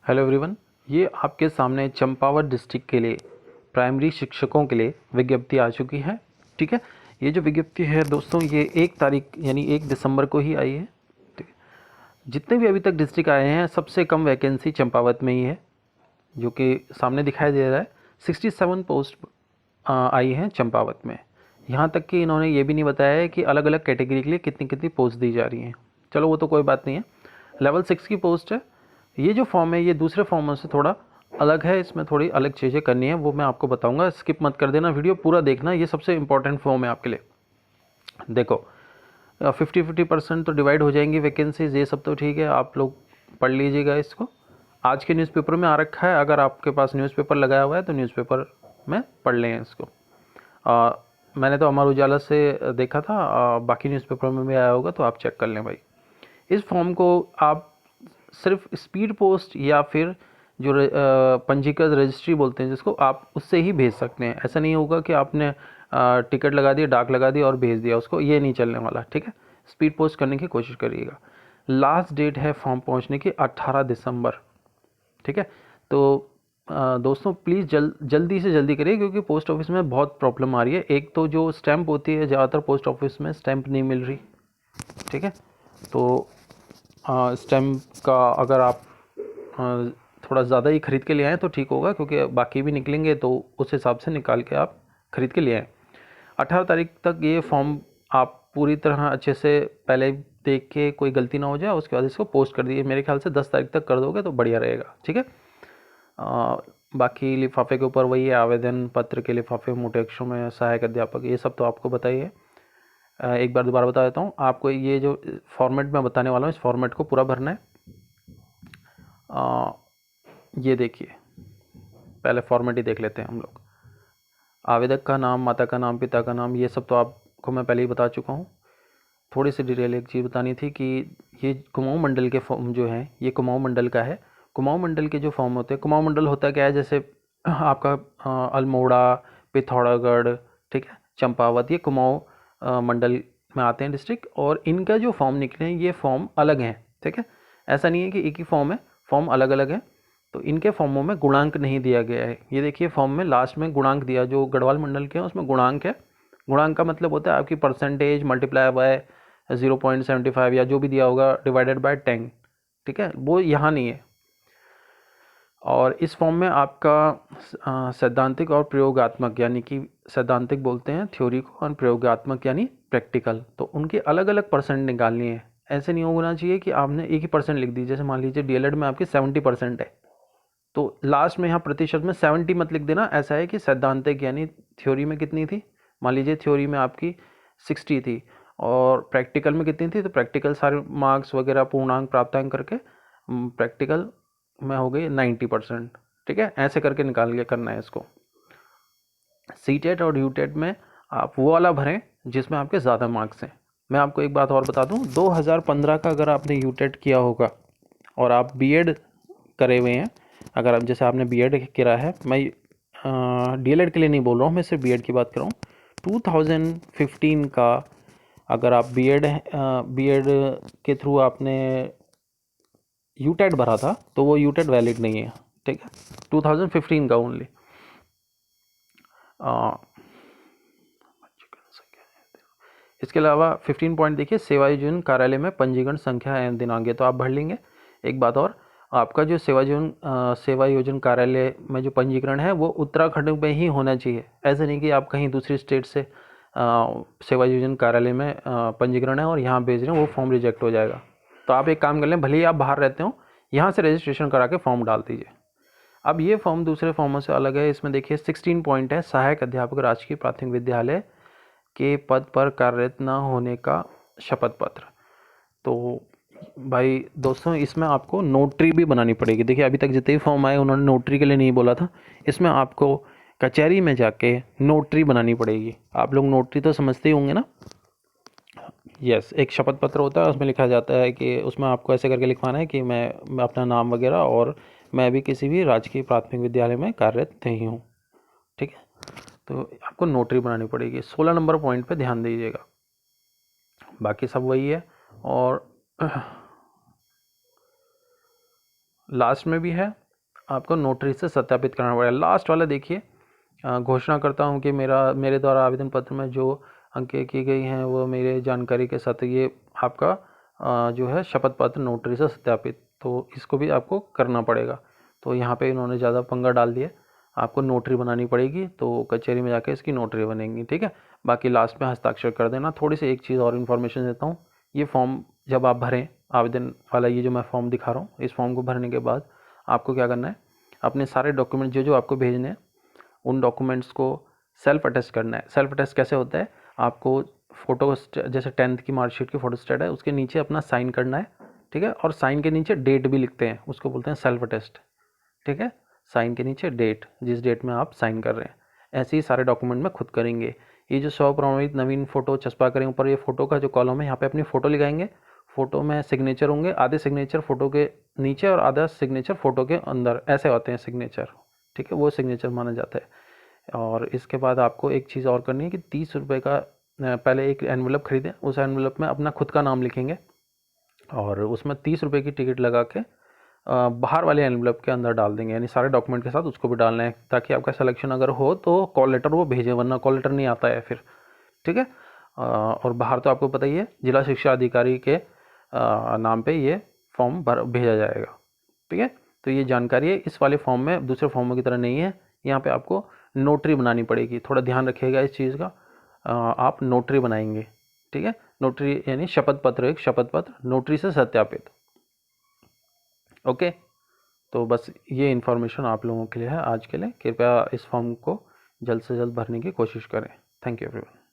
Hello everyone, ये आपके सामने चंपावत डिस्ट्रिक्ट के लिए प्राइमरी शिक्षकों के लिए विज्ञप्ति आ चुकी है। ठीक है, ये जो विज्ञप्ति है दोस्तों, ये 1 तारीख यानी 1 दिसंबर को ही आई है। ठीक है, जितने भी अभी तक डिस्ट्रिक्ट आए हैं सबसे कम वैकेंसी चंपावत में ही है, जो कि सामने दिखाई दे रहा है। 67 पोस्ट आई हैं चंपावत में। यहाँ तक कि इन्होंने ये भी नहीं बताया है कि अलग अलग कैटेगरी के लिए कितनी कितनी पोस्ट दी जा रही हैं। चलो वो तो कोई बात नहीं है। लेवल 6 की पोस्ट है। ये जो फॉर्म है ये दूसरे फॉर्मों से थोड़ा अलग है, इसमें थोड़ी अलग चीज़ें करनी है, वो मैं आपको बताऊंगा। स्किप मत कर देना, वीडियो पूरा देखना, ये सबसे इंपॉर्टेंट फॉर्म है आपके लिए। देखो, 50-50% तो डिवाइड हो जाएंगी वैकेंसीज, ये सब तो ठीक है, आप लोग पढ़ लीजिएगा इसको। आज के न्यूज़पेपर में आ रखा है, अगर आपके पास न्यूज़पेपर लगाया हुआ है तो न्यूज़पेपर में पढ़ लें इसको। मैंने तो अमर उजाला से देखा था, बाकी न्यूज़पेपर में भी आया होगा तो आप चेक कर लें भाई। इस फॉर्म को आप सिर्फ स्पीड पोस्ट या फिर जो पंजीकृत रजिस्ट्री बोलते हैं जिसको, आप उससे ही भेज सकते हैं। ऐसा नहीं होगा कि आपने टिकट लगा दी, डाक लगा दी और भेज दिया उसको, ये नहीं चलने वाला। ठीक है, स्पीड पोस्ट करने की कोशिश करिएगा। लास्ट डेट है फॉर्म पहुंचने की 18 दिसंबर। ठीक है, तो दोस्तों प्लीज़ जल्दी से जल्दी करिए, क्योंकि पोस्ट ऑफिस में बहुत प्रॉब्लम आ रही है। एक तो जो स्टैंप होती है, ज़्यादातर पोस्ट ऑफिस में स्टैंप नहीं मिल रही। ठीक है, तो स्टैम्प का अगर आप थोड़ा ज़्यादा ही ख़रीद के ले आएँ तो ठीक होगा, क्योंकि बाकी भी निकलेंगे तो उस हिसाब से निकाल के आप ख़रीद के ले आएँ। 18 तारीख तक ये फॉर्म आप पूरी तरह अच्छे से पहले देख के, कोई गलती ना हो जाए, उसके बाद इसको पोस्ट कर दीजिए। मेरे ख्याल से 10 तारीख तक कर दोगे तो बढ़िया रहेगा। ठीक है, बाकी लिफाफे के ऊपर वही है, आवेदन पत्र के लिफाफे मोटे अक्षरों में, सहायक अध्यापक, ये सब तो आपको बताइए। एक बार दोबारा बता देता हूँ आपको, ये जो फॉर्मेट मैं बताने वाला हूँ इस फॉर्मेट को पूरा भरना है। ये देखिए, पहले फॉर्मेट ही देख लेते हैं हम लोग। आवेदक का नाम, माता का नाम, पिता का नाम, ये सब तो आपको मैं पहले ही बता चुका हूँ। थोड़ी सी डिटेल एक चीज़ बतानी थी कि ये कुमाऊँ मंडल के फॉर्म जो हैं, ये कुमाऊँ मंडल का है। कुमाऊँ मंडल के जो फॉर्म होते हैं, कुमाऊँ मंडल होता क्या है, जैसे आपका अल्मोड़ा, पिथौरागढ़, ठीक है, चंपावत, ये कुमाऊँ मंडल में आते हैं डिस्ट्रिक्ट। और इनका जो फॉर्म निकले हैं ये फॉर्म अलग हैं। ठीक है, ऐसा नहीं है कि एक ही फॉर्म है, फॉर्म अलग अलग है। तो इनके फॉर्मों में गुणांक नहीं दिया गया है। ये देखिए, फॉर्म में लास्ट में गुणांक दिया, जो गढ़वाल मंडल के हैं उसमें गुणांक है। गुणांक का मतलब होता है आपकी परसेंटेज मल्टीप्लाई बाय 0.75 या जो भी दिया होगा डिवाइडेड बाय 10। ठीक है, वो यहाँ नहीं है। और इस फॉर्म में आपका सैद्धांतिक और प्रयोगात्मक, यानी कि सैद्धांतिक बोलते हैं थ्योरी को, और प्रयोगात्मक यानी प्रैक्टिकल, तो उनके अलग अलग परसेंट निकालनी है। ऐसे नहीं होना चाहिए कि आपने एक ही परसेंट लिख दी। जैसे मान लीजिए डीएलएड में आपकी 70% है, तो लास्ट में यहाँ प्रतिशत में 70 मत लिख देना। ऐसा है कि सैद्धांतिक यानी थ्योरी में कितनी थी, मान लीजिए थ्योरी में आपकी 60 थी और प्रैक्टिकल में कितनी थी, तो प्रैक्टिकल सारे मार्क्स वगैरह पूर्णांक प्राप्तांक करके प्रैक्टिकल में हो गई 90%। ठीक है, ऐसे करके निकाल के करना है इसको। सीटेट और यूटेट में आप वो वाला भरें जिसमें आपके ज़्यादा मार्क्स हैं। मैं आपको एक बात और बता दूं, 2015 का अगर आपने यूटेट किया होगा और आप बीएड करे हुए हैं, अगर आप जैसे आपने बीएड करा है, मैं डीएलएड के लिए नहीं बोल रहा हूँ, मैं सिर्फ बीएड की बात कर रहा हूँ। 2015 का अगर आप बीएड के थ्रू आपने यूटेट भरा था तो वो यूटेट वैलिड नहीं है। ठीक है, 2015 का ओनली। इसके अलावा 15 पॉइंट देखिए, सेवायोजन कार्यालय में पंजीकरण संख्या एवं दिनांक, तो आप भर लेंगे। एक बात और, आपका जो सेवायोजन कार्यालय में जो पंजीकरण है वो उत्तराखंड में ही होना चाहिए। ऐसे नहीं कि आप कहीं दूसरी स्टेट से सेवायोजन कार्यालय में पंजीकरण है और यहाँ भेज रहे हैं, वो फॉर्म रिजेक्ट हो जाएगा। तो आप एक काम कर लें, भले ही आप बाहर रहते हो, यहाँ से रजिस्ट्रेशन करा के फॉर्म डाल दीजिए। अब ये फॉर्म दूसरे फॉर्मों से अलग है। इसमें देखिए 16 पॉइंट है, सहायक अध्यापक राजकीय प्राथमिक विद्यालय के पद पर कार्यरत न होने का शपथ पत्र। तो भाई दोस्तों, इसमें आपको नोटरी भी बनानी पड़ेगी। देखिए, अभी तक जितने भी फॉर्म आए उन्होंने नोटरी के लिए नहीं बोला था, इसमें आपको कचहरी में जाके नोटरी बनानी पड़ेगी। आप लोग नोटरी तो समझते ही होंगे ना। यस, एक शपथ पत्र होता है, उसमें लिखा जाता है कि उसमें आपको ऐसे करके लिखवाना है कि मैं अपना नाम वगैरह, और मैं भी किसी भी राजकीय प्राथमिक विद्यालय में कार्यरत नहीं हूँ। ठीक है, तो आपको नोटरी बनानी पड़ेगी। 16 नंबर पॉइंट पे ध्यान दीजिएगा, बाकी सब वही है। और लास्ट में भी है, आपको नोटरी से सत्यापित करना पड़ेगा। लास्ट वाला देखिए, घोषणा करता हूँ कि मेरे द्वारा आवेदन पत्र में जो अंकें की गई हैं वो मेरे जानकारी के साथ, ये आपका जो है शपथ पत्र नोटरी से सत्यापित, तो इसको भी आपको करना पड़ेगा। तो यहाँ पे इन्होंने ज़्यादा पंगा डाल दिया, आपको नोटरी बनानी पड़ेगी, तो कचहरी में जाके इसकी नोटरी बनेगी, ठीक है। बाकी लास्ट में हस्ताक्षर कर देना। थोड़ी सी एक चीज़ और इन्फॉर्मेशन देता हूँ, ये फॉर्म जब आप भरें, आवेदन वाला ये जो मैं फॉर्म दिखा रहा हूँ, इस फॉर्म को भरने के बाद आपको क्या करना है, अपने सारे डॉक्यूमेंट जो जो आपको भेजने हैं उन डॉक्यूमेंट्स को सेल्फ अटेस्ट करना है। सेल्फ अटेस्ट कैसे होता है, आपको फ़ोटो जैसे 10th की मार्कशीट की फ़ोटोस्टेट है, उसके नीचे अपना साइन करना है, ठीक है। और साइन के नीचे डेट भी लिखते हैं, उसको बोलते हैं सेल्फ अटेस्ट, ठीक है। साइन के नीचे डेट, जिस डेट में आप साइन कर रहे हैं, ऐसे ही सारे डॉक्यूमेंट में खुद करेंगे। ये जो स्वप्रमाणित नवीन फ़ोटो चस्पा करें ऊपर, ये फ़ोटो का जो कॉलम है यहाँ पे अपनी फ़ोटो लगाएंगे। फ़ोटो में सिग्नेचर होंगे, आधे सिग्नेचर फ़ोटो के नीचे और आधा सिग्नेचर फ़ोटो के अंदर, ऐसे होते हैं सिग्नेचर, ठीक है, वो सिग्नेचर माना जाता है। और इसके बाद आपको एक चीज़ और करनी है कि 30 रुपये का पहले एक एनवलप खरीदें, उस एनवलप में अपना खुद का नाम लिखेंगे और उसमें 30 रुपये की टिकट लगा के बाहर वाले एनवलप के अंदर डाल देंगे, यानी सारे डॉक्यूमेंट के साथ उसको भी डालना है, ताकि आपका सिलेक्शन अगर हो तो कॉल लेटर वो भेजे, वरना कॉल लेटर नहीं आता है फिर, ठीक है। और बाहर तो आपको पता ही है, जिला शिक्षा अधिकारी के नाम पे ये फॉर्म भेजा जाएगा, ठीक है। तो ये जानकारी है, इस वाले फॉर्म में दूसरे फॉर्मों की तरह नहीं है, यहाँ पे आपको नोटरी बनानी पड़ेगी, थोड़ा ध्यान रखिएगा इस चीज़ का। आप नोटरी बनाएंगे, ठीक है। नोटरी यानी शपथ पत्र, एक शपथ पत्र नोटरी से सत्यापित, ओके। तो बस ये इन्फॉर्मेशन आप लोगों के लिए है आज के लिए। कृपया इस फॉर्म को जल्द से जल्द भरने की कोशिश करें। Thank you everyone.